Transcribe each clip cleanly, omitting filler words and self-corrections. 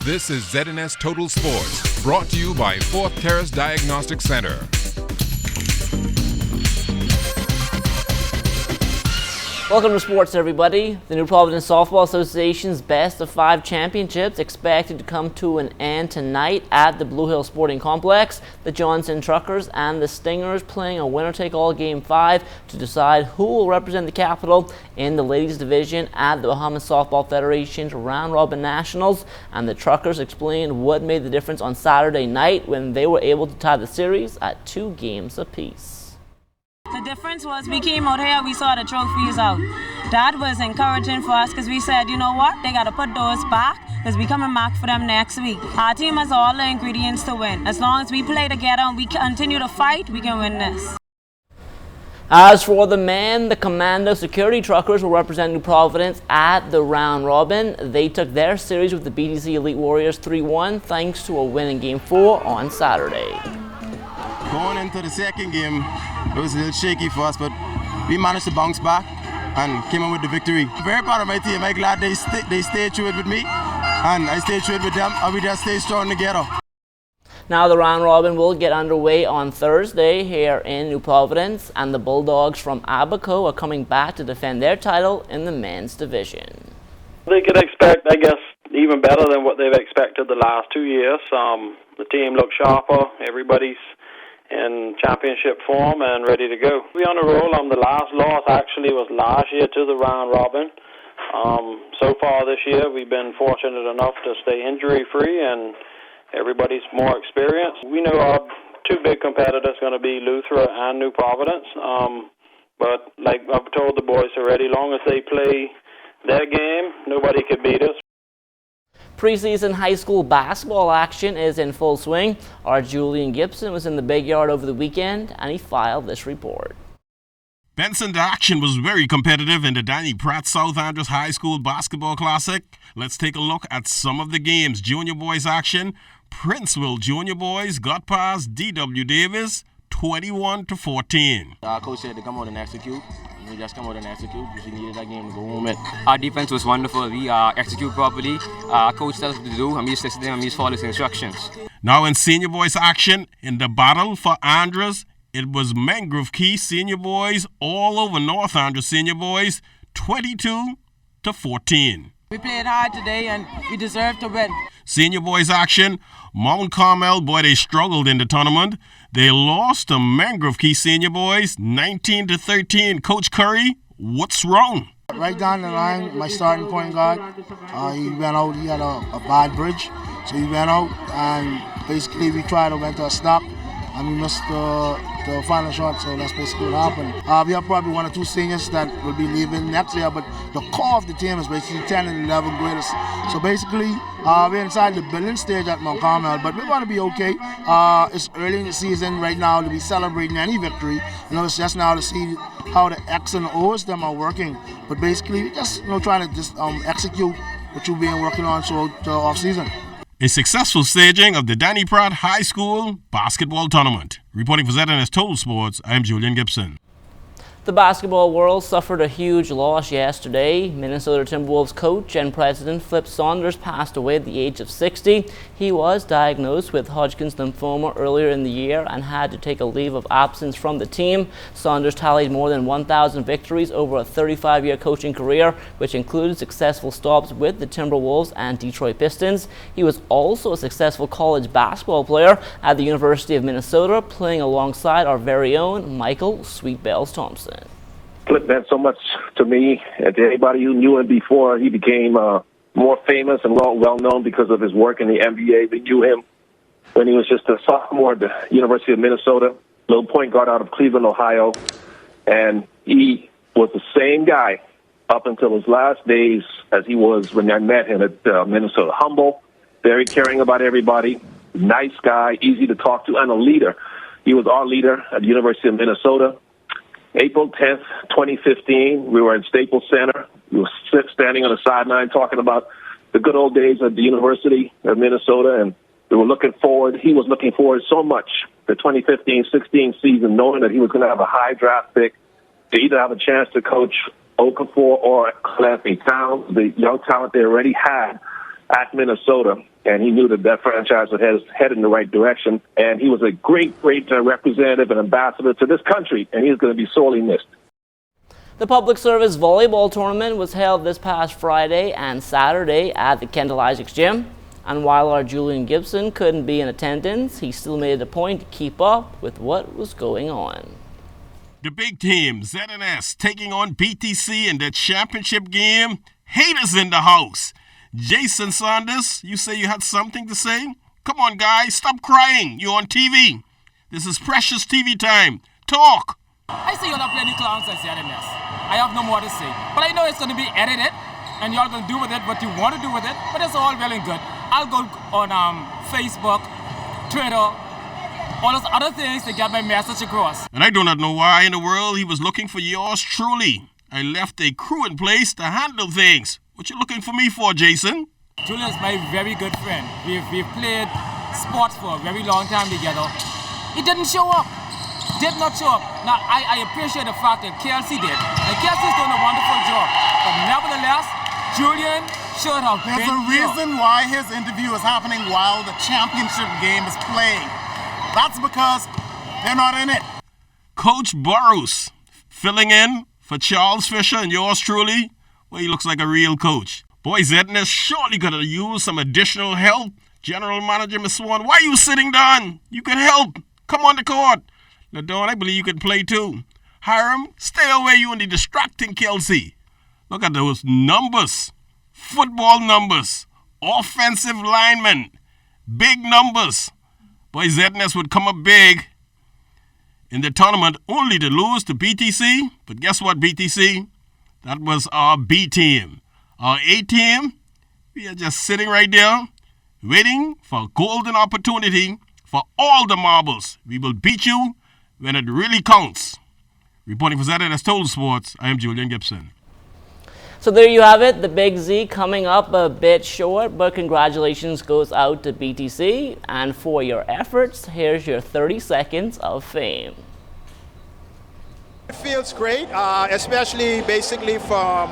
This is ZNS Total Sports, brought to you by Fourth Terrace Diagnostic Center. Welcome to sports, everybody. The New Providence Softball Association's Best of 5 championships expected to come to an end tonight at the Blue Hill Sporting Complex. The Johnson Truckers and the Stingers playing a winner-take-all Game 5 to decide who will represent the capital in the ladies division at the Bahamas Softball Federation's round-robin nationals. And the Truckers explained what made the difference on Saturday night when they were able to tie the series at 2 games apiece. The difference was we came out here, we saw the trophies out. That was encouraging for us because we said, you know what, they got to put those back because we coming back for them next week. Our team has all the ingredients to win. As long as we play together and we continue to fight, we can win this. As for the men, the Commando Security Truckers will represent New Providence at the round robin. They took their series with the BTC Elite Warriors 3-1 thanks to a win in Game 4 on Saturday. Going into the second game, it was a little shaky for us, but we managed to bounce back and came in with the victory. Very proud of my team. I'm glad they stayed true with me, and I stayed true with them, and we just stay strong together. Now the round robin will get underway on Thursday here in New Providence, and the Bulldogs from Abaco are coming back to defend their title in the men's division. They could expect, I guess, even better than what they've expected the last 2 years. The team looks sharper. Everybody's in championship form and ready to go. We're on a roll. The last loss actually was last year to the round robin. So far this year, we've been fortunate enough to stay injury-free, and everybody's more experienced. We know our 2 big competitors going to be Luther and New Providence. But like I've told the boys already, long as they play their game, nobody could beat us. Preseason high school basketball action is in full swing. Our Julian Gibson was in the big yard over the weekend, and he filed this report. Benson's action was very competitive in the Danny Pratt South Andrews High School Basketball Classic. Let's take a look at some of the games. Junior boys action. Princeville Junior boys got past D.W. Davis 21-14. Our coach said to come out and execute. We just come out and execute because we needed that game to go home with. Our defense was wonderful. We execute properly. Our coach tells us what to do, and we just listen to him and we just follow his instructions. Now in senior boys action, in the battle for Andrews, it was Mangrove Key senior boys all over North Andrews senior boys 22-14. We played hard today and we deserve to win. Senior boys action, Mount Carmel, boy, they struggled in the tournament. They lost to Mangrove Key senior boys 19-13. Coach Curry, what's wrong? Right down the line, my starting point guard, he went out, he had a bad bridge. So he went out and basically we tried to went to a stop and we missed the final shot, so that's basically what happened. We have probably 1 or 2 seniors that will be leaving next year, but the core of the team is basically 10 and 11 graders. So basically, we're inside the building stage at Mount Carmel, but we're going to be okay. It's early in the season right now to be celebrating any victory. It's just now to see how the X and O's them are working. But basically, we're just trying to just execute what you've been working on throughout the off season. A successful staging of the Danny Pratt High School basketball tournament. Reporting for ZNS Total Sports, I am Julian Gibson. The basketball world suffered a huge loss yesterday. Minnesota Timberwolves coach and president Flip Saunders passed away at the age of 60. He was diagnosed with Hodgkin's lymphoma earlier in the year and had to take a leave of absence from the team. Saunders tallied more than 1,000 victories over a 35-year coaching career, which included successful stops with the Timberwolves and Detroit Pistons. He was also a successful college basketball player at the University of Minnesota, playing alongside our very own Michael Sweet Bells Thompson. Flip meant so much to me and to anybody who knew him before. He became more famous and well known because of his work in the NBA. We knew him when he was just a sophomore at the University of Minnesota, little point guard out of Cleveland, Ohio. And he was the same guy up until his last days as he was when I met him at Minnesota. Humble, very caring about everybody, nice guy, easy to talk to, and a leader. He was our leader at the University of Minnesota. April 10th, 2015, we were in Staples Center. We were standing on the sideline talking about the good old days at the University of Minnesota, and we were looking forward. He was looking forward so much the 2015-16 season, knowing that he was going to have a high draft pick to either have a chance to coach Okafor or Anthony Towns, the young talent they already had at Minnesota. and he knew that franchise would head in the right direction. And he was a great representative and ambassador to this country, and he's going to be sorely missed. The public service volleyball tournament was held this past Friday and Saturday at the Kendall Isaacs Gym. And while our Julian Gibson couldn't be in attendance, he still made it a point to keep up with what was going on. The big team, ZNS, taking on BTC in the championship game. Haters in the house. Jason Saunders, you say you had something to say? Come on, guys, stop crying. You're on TV. This is precious TV time. Talk. I see you're not playing the clowns at ZNS. I have no more to say. But I know it's going to be edited, and you're going to do with it what you want to do with it, but it's all well and good. I'll go on Facebook, Twitter, all those other things to get my message across. And I do not know why in the world he was looking for yours truly. I left a crew in place to handle things. What you looking for me for, Jason? Julian is my very good friend. We've played sports for a very long time together. He didn't show up. Did not show up. Now, I appreciate the fact that KLC did. And KLC's doing a wonderful job. But nevertheless, Julian should have been There's a reason why his interview is happening while the championship game is playing. That's because they're not in it. Coach Burrows filling in for Charles Fisher and yours truly. Well, he looks like a real coach. Boy, ZNS surely could have used some additional help. General Manager Ms. Swan, why are you sitting down? You can help. Come on the court. LaDawn, I believe you can play too. Hiram, stay away, you and the distracting Kelsey. Look at those numbers. Football numbers. Offensive linemen. Big numbers. Boy, ZNS would come up big in the tournament only to lose to BTC. But guess what, BTC? That was our B team. Our A team, we are just sitting right there waiting for a golden opportunity for all the marbles. We will beat you when it really counts. Reporting for ZNS Total Sports, I am Julian Gibson. So there you have it, the Big Z coming up a bit short, but congratulations goes out to BTC. And for your efforts, here's your 30 seconds of fame. It feels great, especially basically from,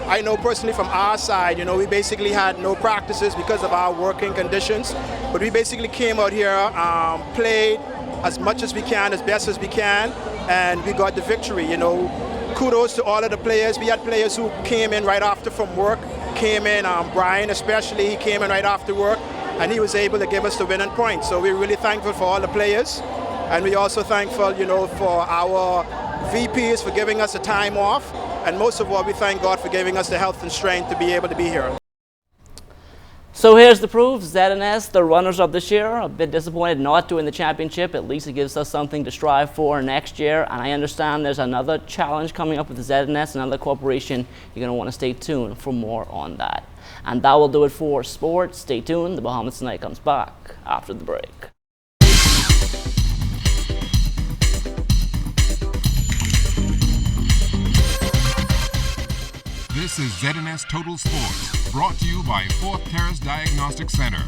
I know personally from our side, you know, we basically had no practices because of our working conditions, but we basically came out here, played as much as we can, as best as we can, and we got the victory, you know. Kudos to all of the players. We had players who came in right after from work, Brian especially, he came in right after work, and he was able to give us the winning point. So we're really thankful for all the players, and we're also thankful, you know, for our VPs for giving us the time off, and most of all, we thank God for giving us the health and strength to be able to be here. So here's the proof. ZNS, the runners-up this year, a bit disappointed not to win the championship. At least it gives us something to strive for next year. And I understand there's another challenge coming up with the ZNS, another corporation. You're going to want to stay tuned for more on that. And that will do it for sports. Stay tuned. The Bahamas Tonight comes back after the break. This is ZNS Total Sports, brought to you by Fourth Terrace Diagnostic Center.